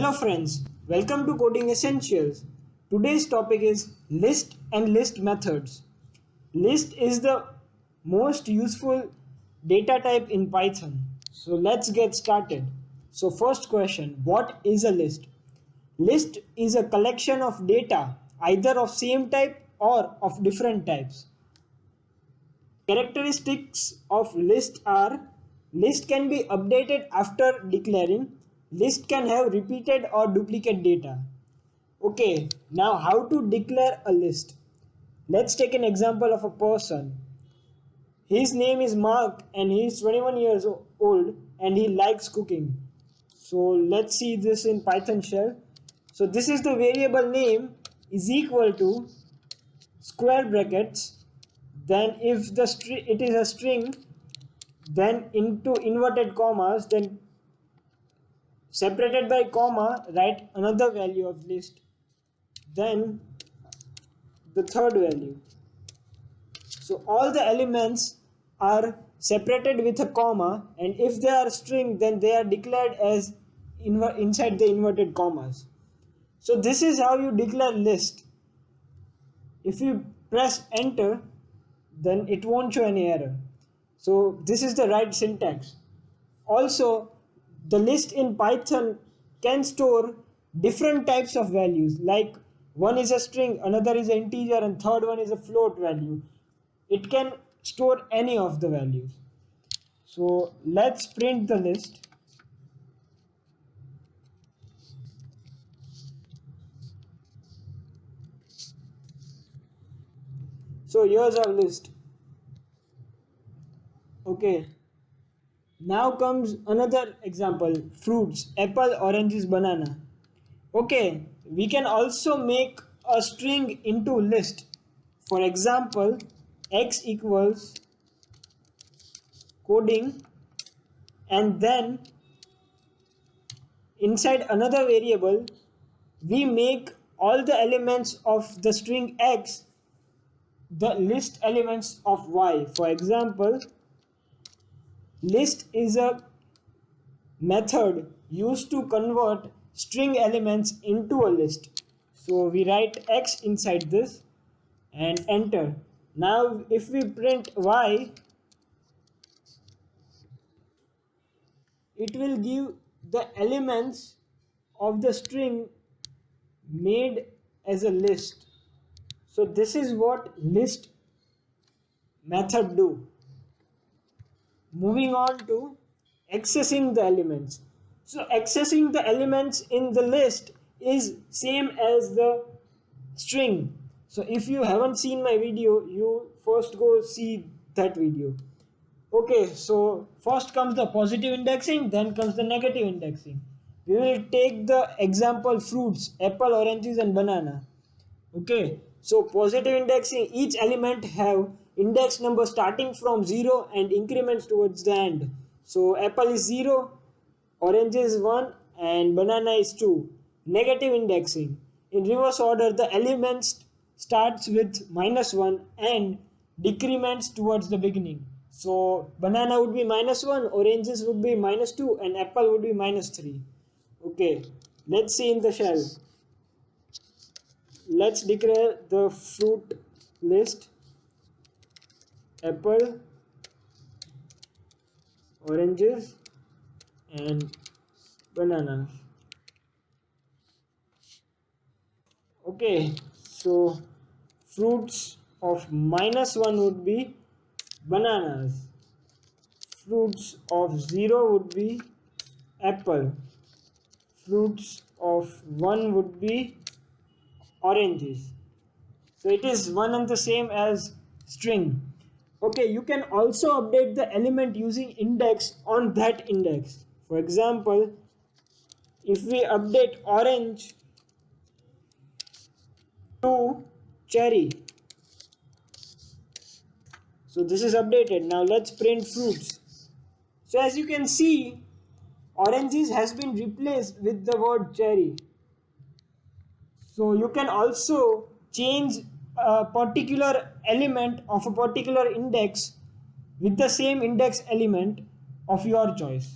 Hello friends, welcome to Coding Essentials. Today's topic is list and list methods. List is the most useful data type in Python. So let's get started. So first question, what is a list? List is a collection of data either of same type or of different types. Characteristics of list are: list can be updated after declaring, list can have repeated or duplicate data. Okay, now how to declare a list? Let's take an example of a person. His name is Mark and he is 21 years old and he likes cooking. So let's see this in Python shell. So this is the variable name is equal to square brackets, then if the it is a string, then into inverted commas, then separated by comma write another value of list, then the third value. So all the elements are separated with a comma, and if they are string then they are declared as inside the inverted commas. So this is how you declare list. If you press enter, then it won't show any error. So this is the right syntax. Also, the list in Python can store different types of values, like one is a string, another is an integer, and third one is a float value. It can store any of the values. So let's print the list. So here's our list. Okay. Now comes another example: fruits, apple, oranges, banana. Okay, we can also make a string into list. For example, x equals coding, and then inside another variable we make all the elements of the string x the list elements of y. For example, list is a method used to convert string elements into a list. So we write x inside this and enter. Now if we print y, it will give the elements of the string made as a list. So this is what list method do. Moving on to accessing the elements. So accessing the elements in the list is same as the string. So if you haven't seen my video, you first go see that video. Okay, so first comes the positive indexing, then comes the negative indexing. We will take the example fruits, apple, oranges and banana. Okay, so positive indexing, each element have index number starting from 0 and increments towards the end. So apple is 0, orange is 1 and banana is 2. Negative indexing, in reverse order the elements starts with -1 and decrements towards the beginning. So banana would be -1, oranges would be -2 and apple would be -3. Okay, let's see in the shell. Let's declare the fruit list: apple, oranges and bananas. Okay, so fruits of -1 would be bananas, fruits of 0 would be apple, fruits of 1 would be oranges. So it is one and the same as string. Okay, you can also update the element using index on that index. For example, if we update orange to cherry, so this is updated. Now let's print fruits. So as you can see, oranges has been replaced with the word cherry. So you can also change a particular element of a particular index with the same index element of your choice.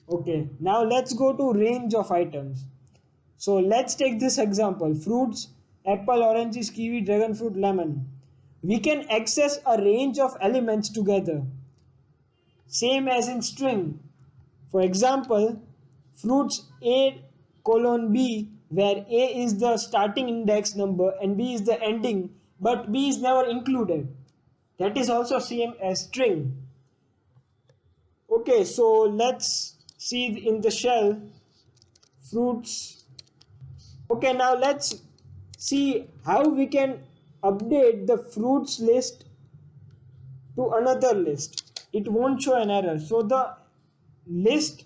Okay, now let's go to range of items. So let's take this example: fruits, apple, oranges, kiwi, dragon fruit, lemon. We can access a range of elements together, same as in string. For example, fruits A colon B, where A is the starting index number and B is the ending, but B is never included. That is also same as string. Okay, so let's see in the shell fruits. Okay, now let's see how we can update the fruits list to another list. It won't show an error. So the list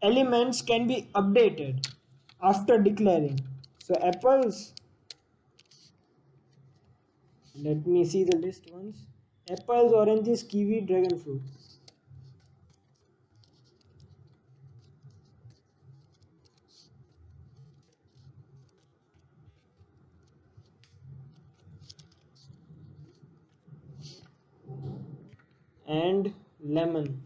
elements can be updated after declaring. So apples, let me see the list once. Apples, oranges, kiwi, dragon fruit. And lemon.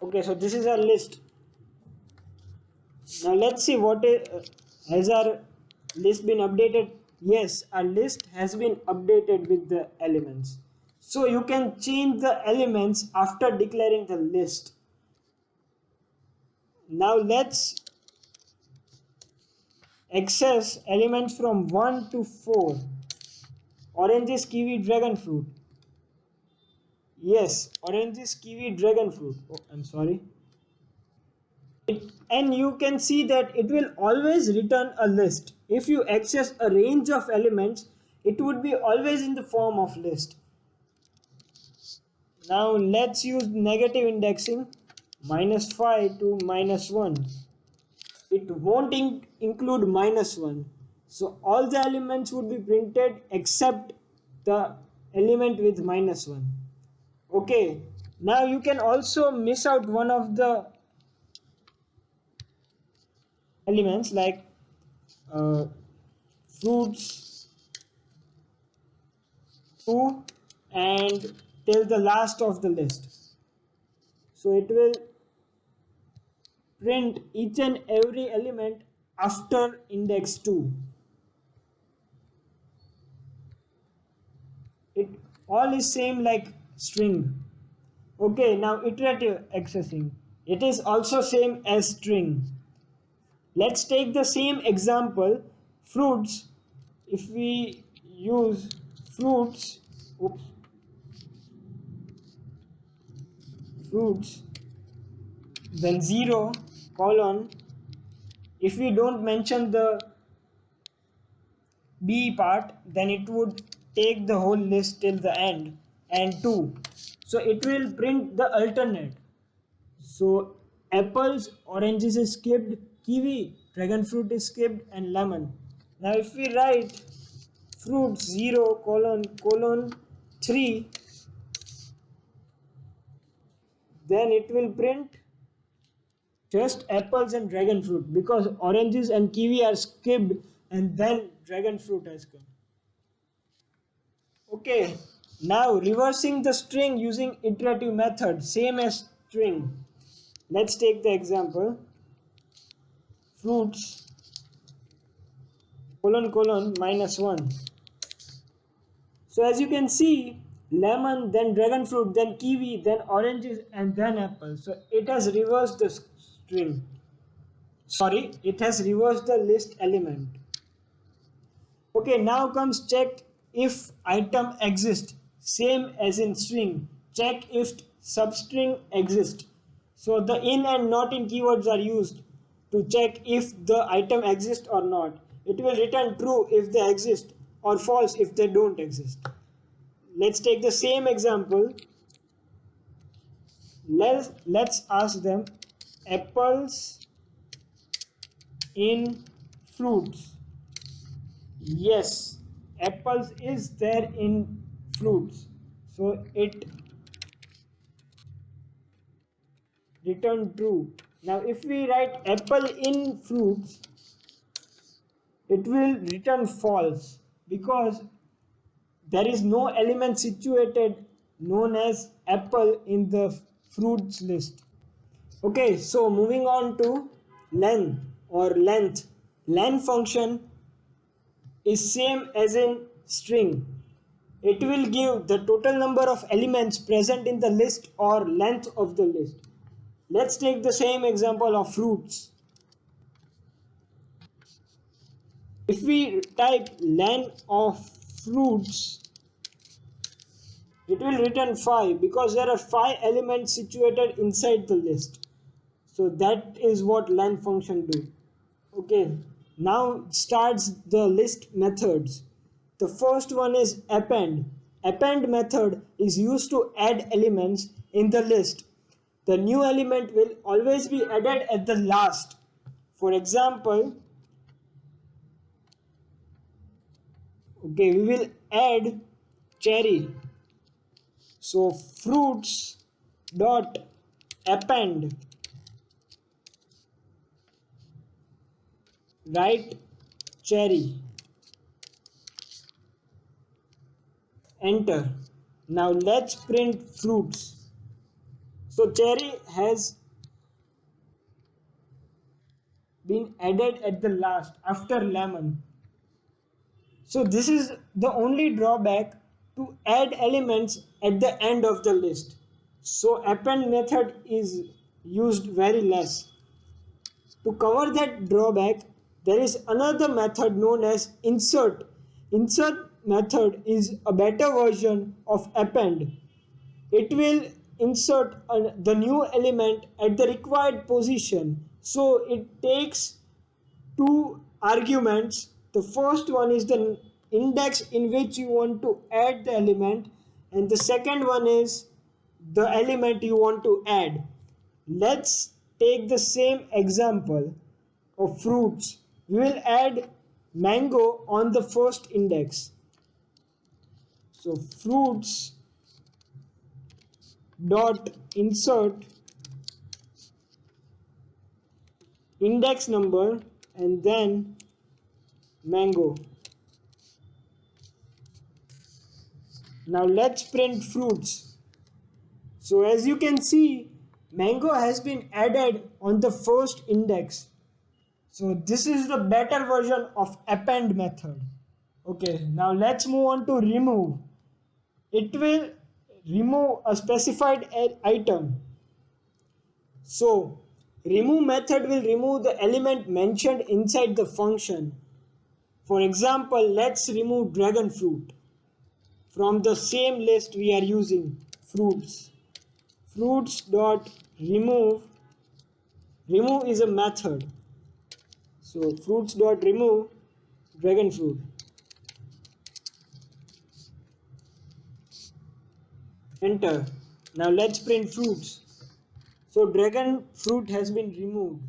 Okay, so this is our list. Now let's see what is, has our list been updated? Yes, our list has been updated with the elements. So you can change the elements after declaring the list. Now let's access elements from 1 to 4. Oranges, kiwi, dragon fruit. Yes, oranges, kiwi, dragon fruit. Oh, I'm sorry. And you can see that it will always return a list. If you access a range of elements, it would be always in the form of list. Now let's use negative indexing, -5 to -1. It won't include -1. So all the elements would be printed except the element with -1. Okay, now you can also miss out one of the elements like uh, fruits 2 and till the last of the list. So it will print each and every element after index 2. It all is same like string. Okay, now iterative accessing. It is also same as string. Let's take the same example, fruits. If we use fruits, oops, fruits, then 0 colon, if we don't mention the B part, then it would take the whole list till the end, and 2. So it will print the alternate. So apples, oranges is skipped, kiwi, dragon fruit is skipped, and lemon. Now if we write fruits 0 colon colon 3, then it will print just apples and dragon fruit, because oranges and kiwi are skipped and then dragon fruit has come. Okay, now reversing the string using iterative method, same as string. Let's take the example fruits colon colon -1. So as you can see, lemon, then dragon fruit, then kiwi, then oranges, and then apple. So it has reversed the string. Sorry, it has reversed the list element. Okay, now comes check if item exists. Same as in string. Check if substring exists. So the in and not in keywords are used to check if the item exists or not. It will return true if they exist or false if they don't exist. Let's take the same example. Let's ask them apples in fruits. Yes, apples is there in fruits. So it returned true. Now if we write apple in fruits, it will return false because there is no element situated known as apple in the fruits list. Okay, so moving on to len or length. Len function is same as in string. It will give the total number of elements present in the list or length of the list. Let's take the same example of fruits. If we type len of fruits, it will return 5 because there are 5 elements situated inside the list. So that is what len function do. Okay, now starts the list methods. The first one is append. Append method is used to add elements in the list. The new element will always be added at the last. For example, okay, we will add cherry. So fruits dot append, write cherry, enter. Now let's print fruits. So cherry has been added at the last after lemon. So this is the only drawback to add elements at the end of the list. So append method is used very less. To cover that drawback, there is another method known as insert. Insert method is a better version of append. It will insert the new element at the required position. So it takes two arguments. The first one is the index in which you want to add the element, and the second one is the element you want to add. Let's take the same example of fruits. We will add mango on the first index. So fruits dot insert index number and then mango. Now let's print fruits. So as you can see, mango has been added on the first index. So this is the better version of append method. Okay, now let's move on to remove. It will remove a specified item. So remove method will remove the element mentioned inside the function. For example, let's remove dragon fruit from the same list we are using, fruits. Fruits dot remove. Remove is a method. So fruits dot remove dragon fruit. Enter. Now let's print fruits. So dragon fruit has been removed.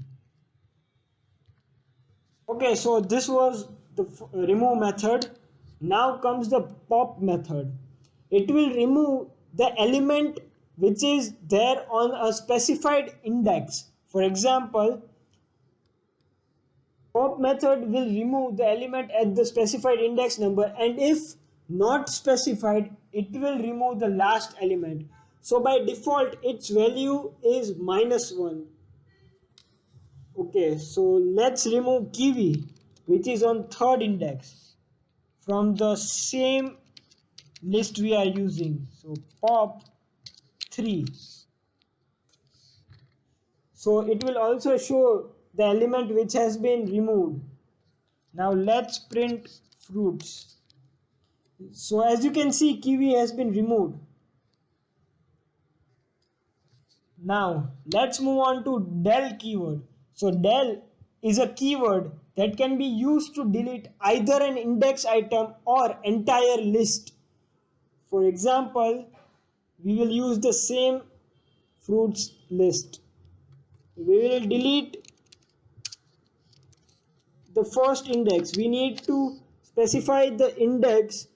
Okay, so this was the remove method. Now comes the pop method. It will remove the element which is there on a specified index. For example, pop method will remove the element at the specified index number, and if not specified, it will remove the last element. So by default its value is -1. Okay, so let's remove kiwi which is on third index from the same list we are using. So pop 3. So it will also show the element which has been removed. Now let's print fruits. So as you can see, kiwi has been removed. Now let's move on to del keyword. So del is a keyword that can be used to delete either an index item or entire list. For example, we will use the same fruits list. We will delete the first index. We need to specify the index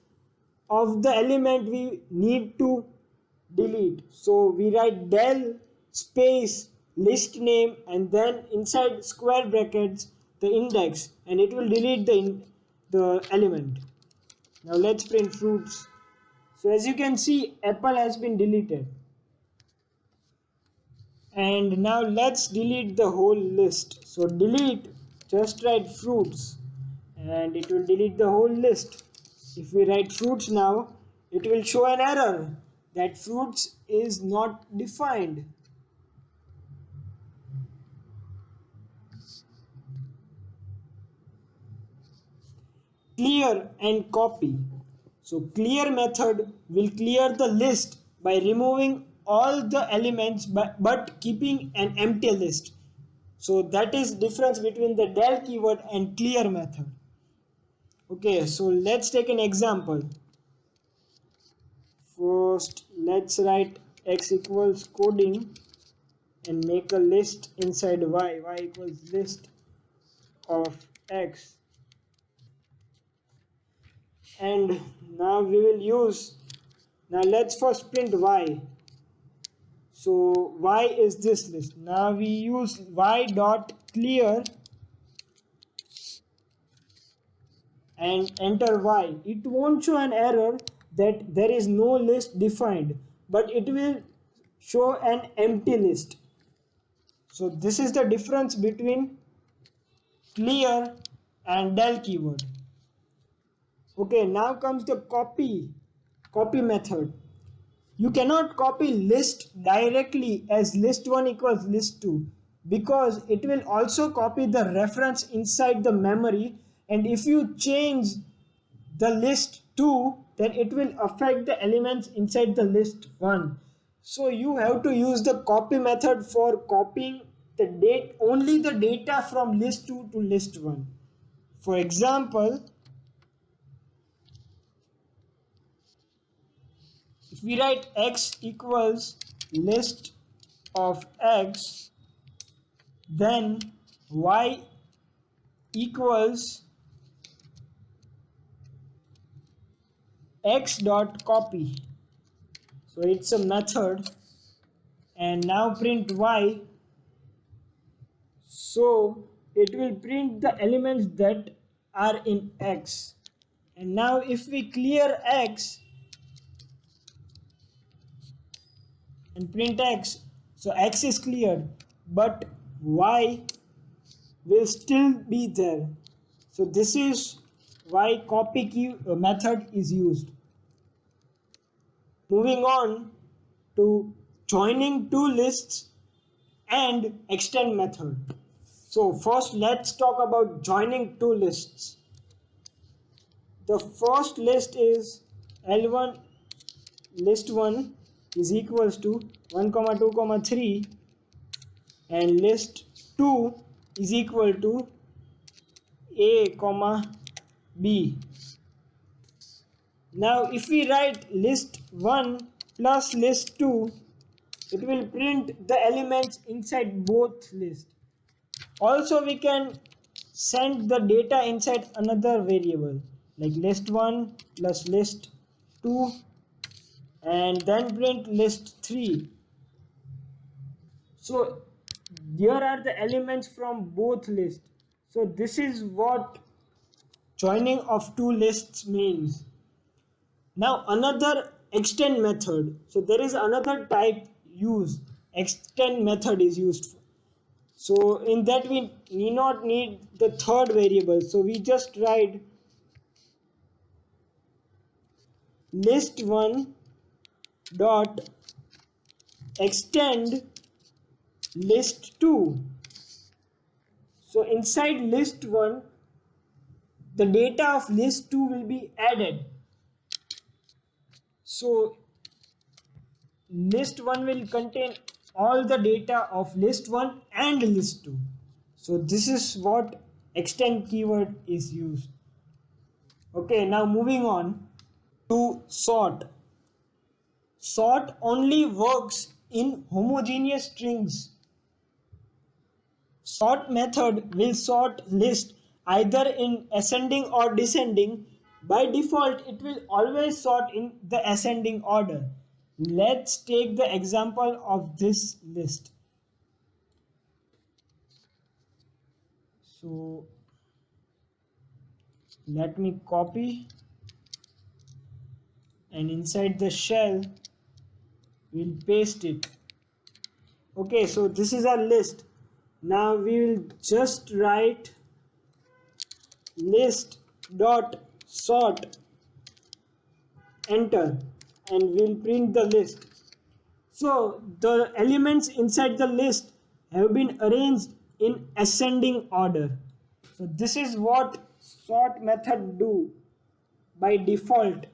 of the element we need to delete. So we write del space list name and then inside square brackets the index, and it will delete the element. Now let's print fruits. So as you can see, apple has been deleted. And now let's delete the whole list. So delete, just write fruits and it will delete the whole list. If we write fruits now, it will show an error that fruits is not defined. Clear and copy. So clear method will clear the list by removing all the elements but keeping an empty list. So that is difference between the del keyword and clear method. Okay, so let's take an example. First, let's write x equals coding and make a list inside y equals list of x. And now we will use, now let's first print y. So y is this list. Now we use y dot clear and enter y. It won't show an error that there is no list defined, but it will show an empty list. So this is the difference between clear and del keyword. Okay, now comes the copy method. You cannot copy list directly as list1 equals list2 because it will also copy the reference inside the memory, and if you change the list 2 then it will affect the elements inside the list 1. So you have to use the copy method for copying the date only the data from list 2 to list 1. For example, if we write x equals list of x, then y equals x dot copy. So it's a method, and now print y. So it will print the elements that are in x. And now if we clear x and print x, so x is cleared, but y will still be there. So this is why copy key method is used. Moving on to joining two lists and extend method. So first let's talk about joining two lists. The first list is L1 list 1 is equals to 1 comma 2 comma 3 and list 2 is equal to A comma B. Now if we write list 1 plus list 2, it will print the elements inside both lists. Also we can send the data inside another variable like list 1 plus list 2 and then print list 3. So here are the elements from both lists. So this is what joining of two lists means. Now another extend method. So there is another type use. Extend method is used. So in that we need not need the third variable. So we just write list 1 dot extend list 2. So inside list 1 the data of list 2 will be added. So list 1 will contain all the data of list 1 and list 2. So this is what extend keyword is used. Okay, now moving on to sort. Sort only works in homogeneous strings. Sort method will sort list either in ascending or descending. By default, it will always sort in the ascending order. Let's take the example of this list. So let me copy and inside the shell we'll paste it. Okay, so this is our list. Now we will just write list dot sort, enter, and we'll print the list. So the elements inside the list have been arranged in ascending order. So this is what sort method do by default.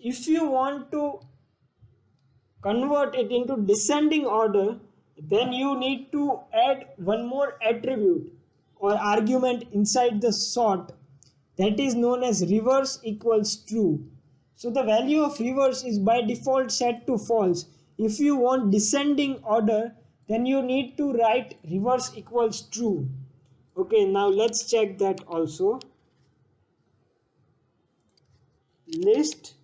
If you want to convert it into descending order, then you need to add one more attribute or argument inside the sort, that is known as reverse equals true. So the value of reverse is by default set to false. If you want descending order, then you need to write reverse equals true. Okay, now let's check that also. List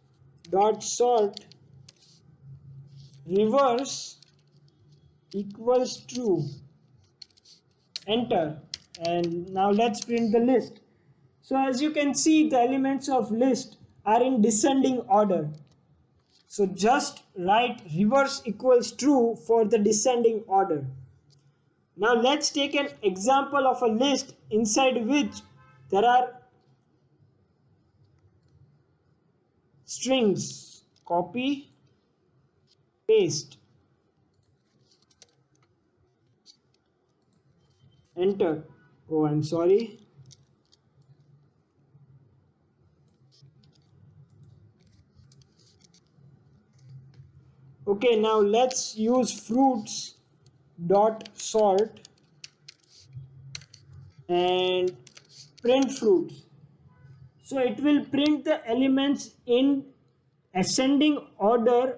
dot sort reverse equals true, enter, and now let's print the list. So as you can see, the elements of list are in descending order. So just write reverse equals true for the descending order. Now let's take an example of a list inside which there are strings. Copy, paste, enter. Oh, I'm sorry. Okay, now let's use fruits dot sort and print fruits. So it will print the elements in ascending order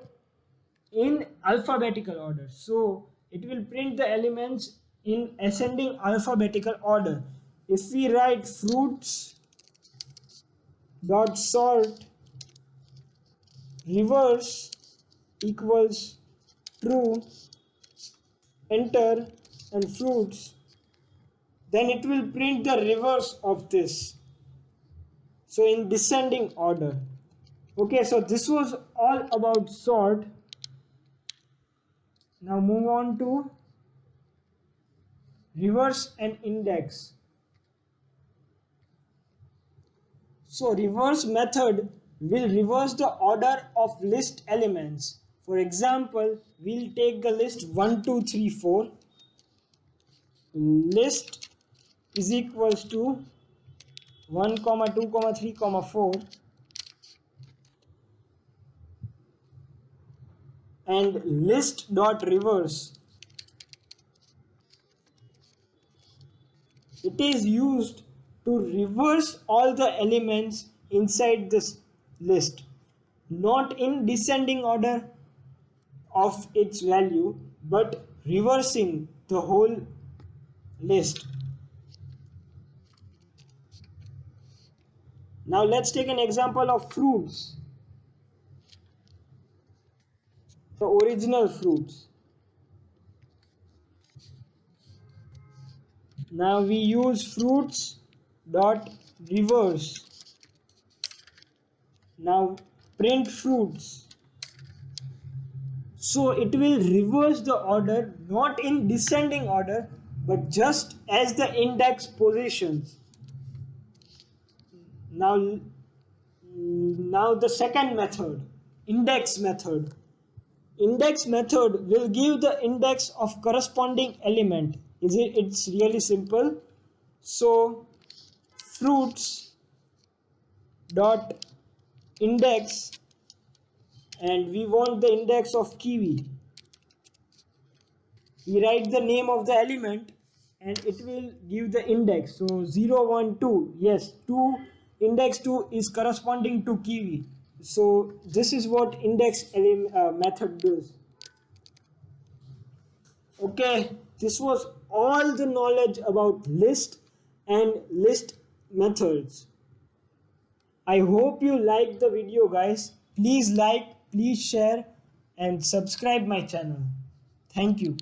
in alphabetical order. So it will print the elements in ascending alphabetical order. If we write fruits dot sort reverse equals true, enter, and fruits, then it will print the reverse of this. So in descending order. Okay, so this was all about sort. Now move on to reverse and index. So reverse method will reverse the order of list elements. For example, we'll take the list 1, 2, 3, 4. List is equals to 1, 2, 3, 4, and list dot reverse. It is used to reverse all the elements inside this list, not in descending order of its value, but reversing the whole list. Now let's take an example of fruits. The original fruits. Now we use fruits dot reverse. Now print fruits. So it will reverse the order, not in descending order, but just as the index positions. Now the second method, index method. Index method will give the index of corresponding element. It's really simple. So fruits dot index, and we want the index of kiwi. We write the name of the element and it will give the index. So 0, 1, 2. Yes, 2, index 2 is corresponding to kiwi. So this is what index method does. Okay, this was all the knowledge about list and list methods. I hope you liked the video, guys. Please like, please share, and subscribe my channel. Thank you.